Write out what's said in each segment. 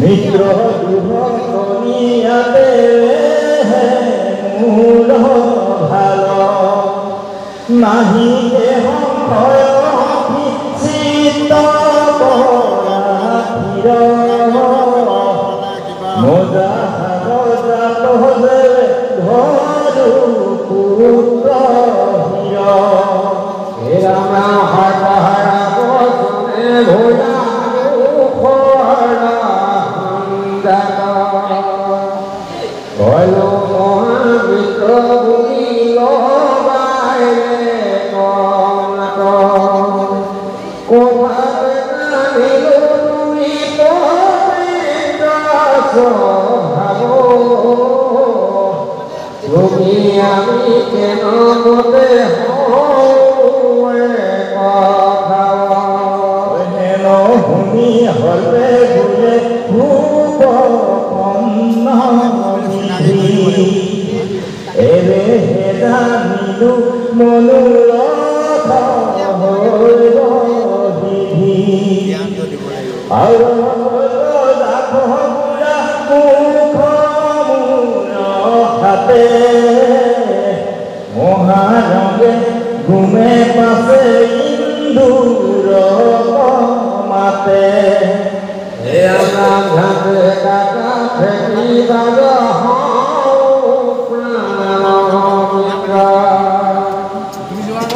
মিত্র দুহ দুনিয়াতে মূল ভালো নাহি দেহ চিত্ত মোজা ধরু পুত্র হির রামা হারা বসনে ভোলা বলো মহাবিত্র বুড়িল বাইরে কনক কোভাবে নামিল তুমি পবিত্র স্বভাব তুমি আমি কেন মতে কথা হেন ভূমি হলে ভুলে ভূপ এবে হেদা মিলু মনুরথ বিধি আর হাতে মহারঙে ঘুমে পাশে ইন্দুর মাতে ঘাটে কাটা ফেকি বাজা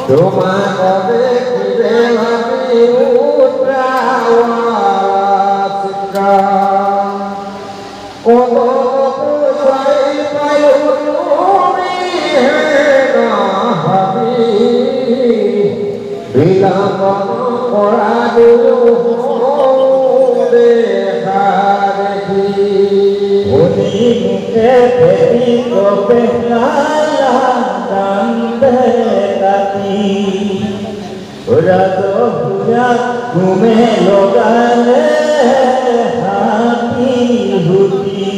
তোমার কবে ফিরে ভাবি উত্তরা কত পুষাই পায়ু তুমি ভাবি বিলাপন করা দেখা দেখি উনি মুখে ফেরি কবে লালা কান্দে কাতি ওরা তো পূজা ঘুমে লোগালে হাতি হুতি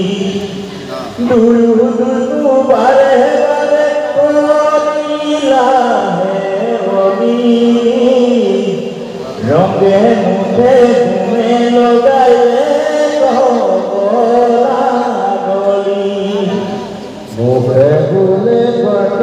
দুলু দুলু বারে বারে করিলা হে অবি রঙে মুখে ঘুমে লোগালে কবলা গলি মুখে ভুলে কত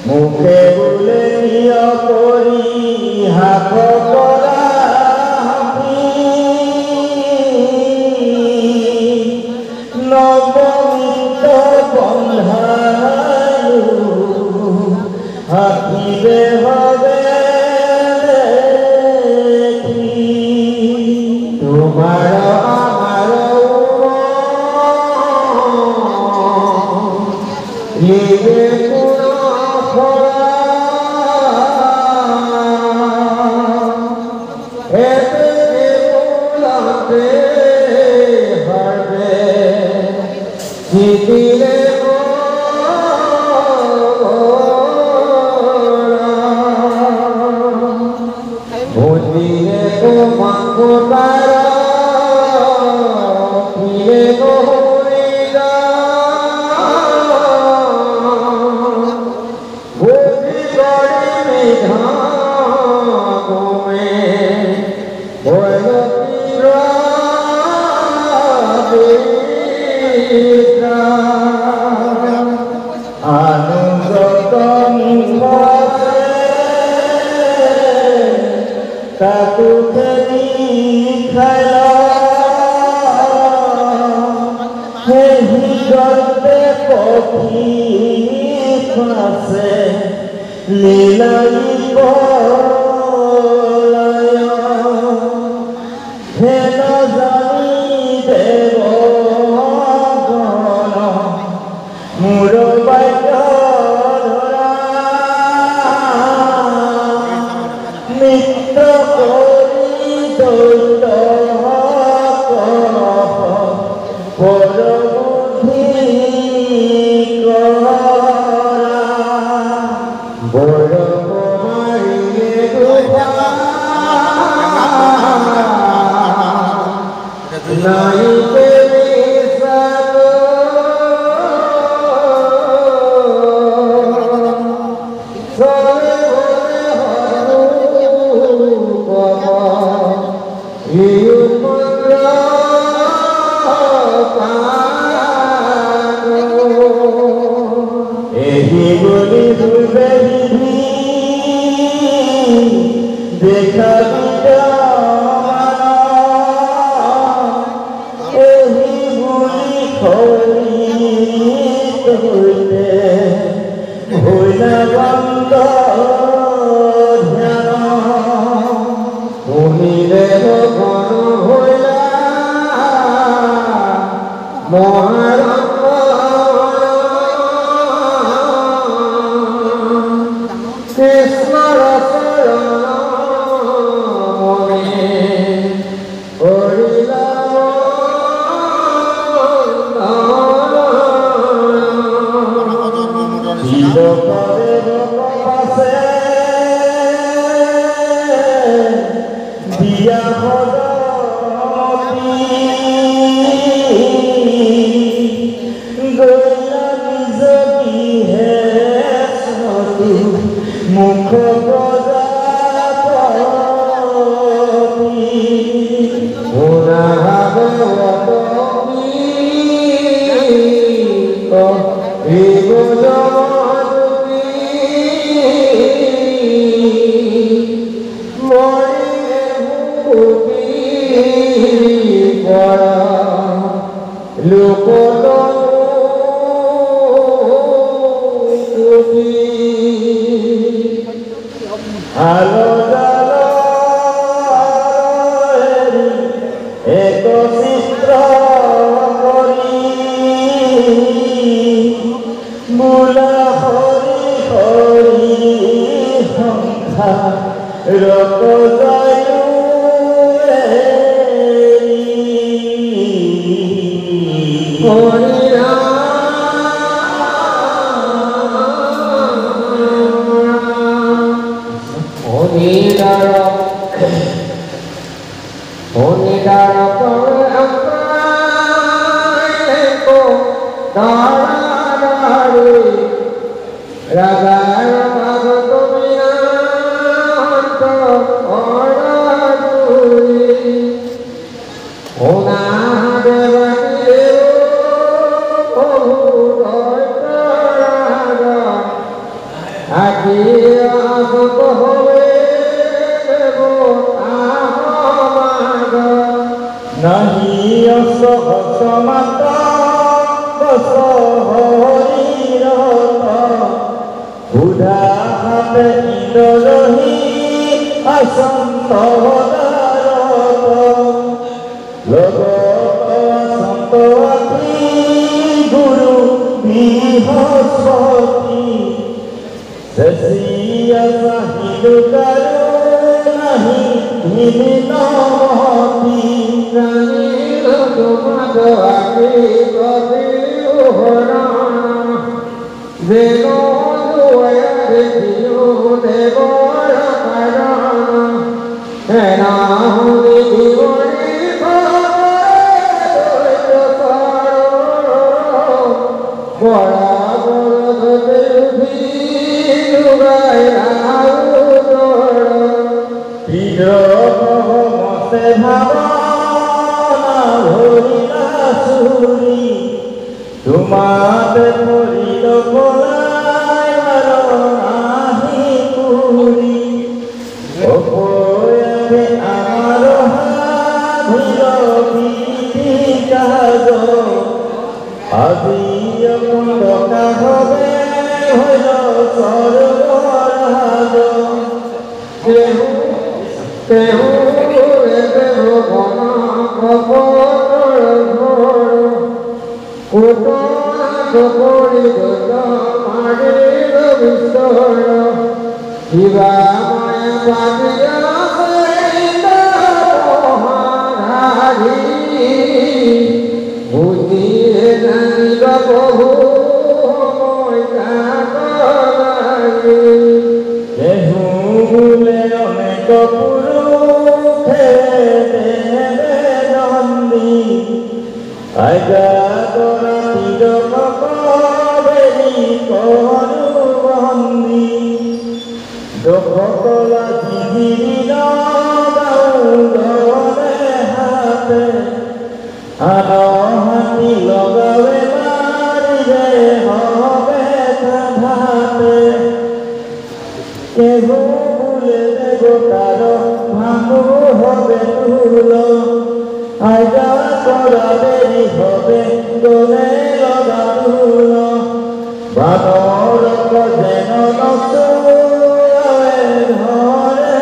মুখে বুলে করি হাত করা নবমিত বন্ধালু হাতিবে হবে তোমার আমার Satu kali জলতে পক্ষী ফাঁসে লীলাই পলায় হেন জানি দেব গণ মূর বাক্য ধরা মিত্র করি দৈত পরবুদ্ধি করা বড় মারিয়ে ডুবা নাই পেরে সাগো সবে বলে হরু বাবা ইউ মন্দ্রা এহি বলি দুবে বিধি দেখা এহি বলি খরি হইতে হইলা বন্ধ ধ্যান শুনিলে গণ হইলা মহারঙ্গ কৃষ্ণ রসরণ মনে হরিলা করে পাশে দিয়া মুখ প্রজাপতি ওরা ভাগবতী জগতী মরিলে মুক্তি পড়া লোক আলো জালো এক চিত্র করি মূলা হরি হরি সংখ্যা rock যায়ু হরিরা Onidar ko darari ragar bhagavamiyanto oraduri ona devati ohudaraga akiya asohowe nahi asahasamatta basaharirata buddha hate indolohi asantadarata logota santavati guru bihaspati sesiya sahidu karu nahi himinamati Madhari Gavi Uhara Veno Duaya Deviyo Devara Karana Hena Huni Divani Bhagavai Dosaro Bora Bora Devi Dugaya Udara Hidro Mase Bhava Horilasuri Tumate Porido Polai Maronahi Puri Opoyate Amaroha Bhiro Bhiti Kajo আজি অকণ্ডকা হবে হইল সর্বরাজ কেহু কেহু এবে ভগন কপটর ঘর কোটনা কপরি দত মারিল বিস্তর শিবা মায়া পাপিয়া মহাধারী বুদ্ধি জানিব বহু কেহু বোলে অনেক পুৰুষে নন্দী আজ্ঞা কৰা তিৰকবেৰী কৰো বন্দী দুখকলা জিগিৰি দৌৰে হাতে হাতী লগাবে মাৰিলে হবে ভাতে কেহু বোলে দেৱতাৰ ভাঙো হবে তুল আজ্ঞা কৰা দেৰি হবে গলে লগাৰুল বানৰক যেন নচুৱে ঘৰে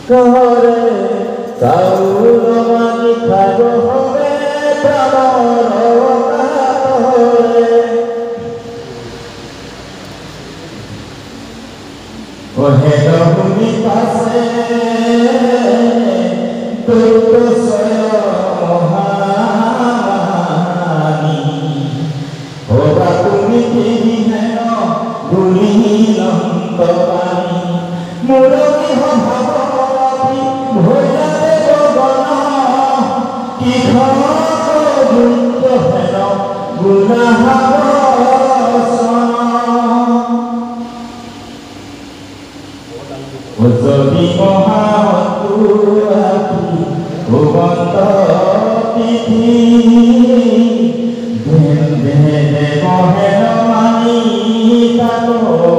ঘৰে চাউল মানি খাব হবে প্ৰাণৰ কাতৰে অহেদ ভূমি পাছে দুৰ্গশয় মহামানী হবা তুমি হেন গুলি নন্দ পানী মুৰলী ভাৱী ভৈৰাবে গগন কিখন গুঞ্জ হেন গুণাহাবচন যদি মহাতুৰাতি ভুৱন্ত তিথি দেৱ হেন মানি তাত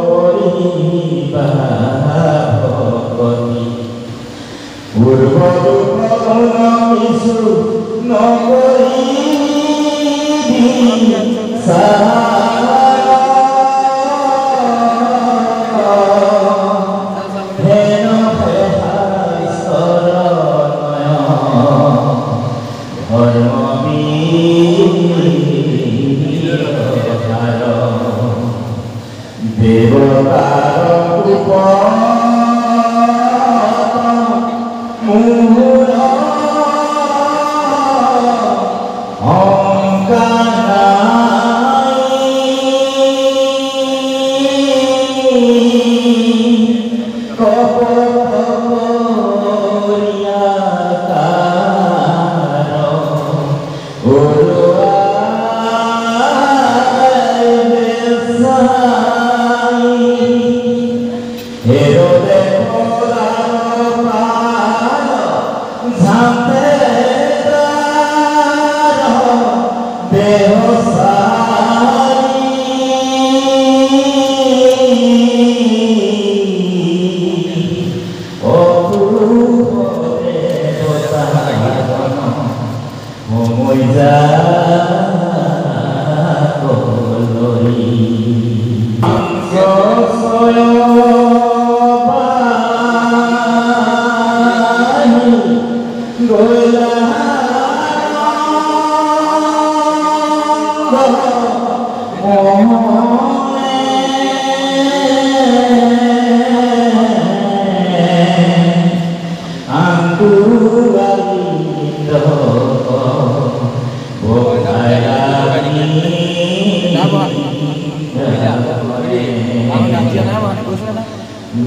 কৰিবা ভকতি পূৰ্ব দুঃখন কিছু নকৰিবি দেৱতাৰ ৰূপ মূল অহংকাৰ নাই কপট কৰিয়া কাৰ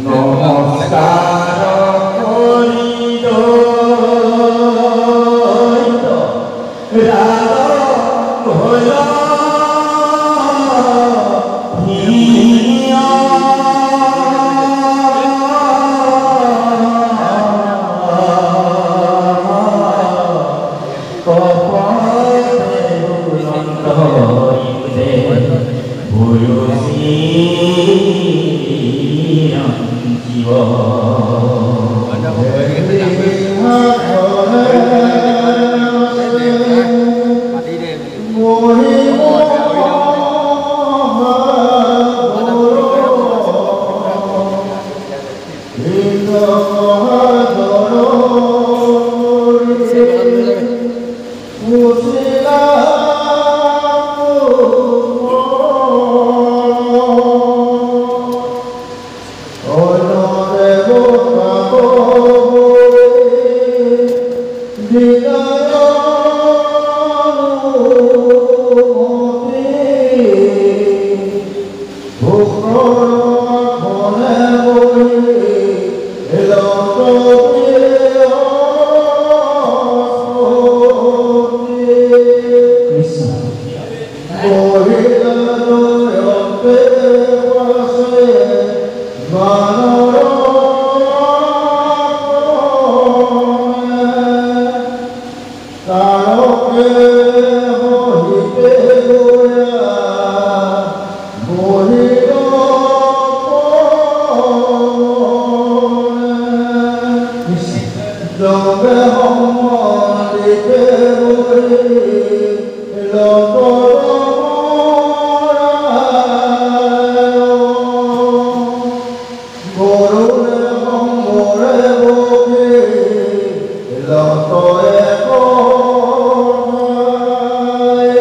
নমস্কাৰ Guru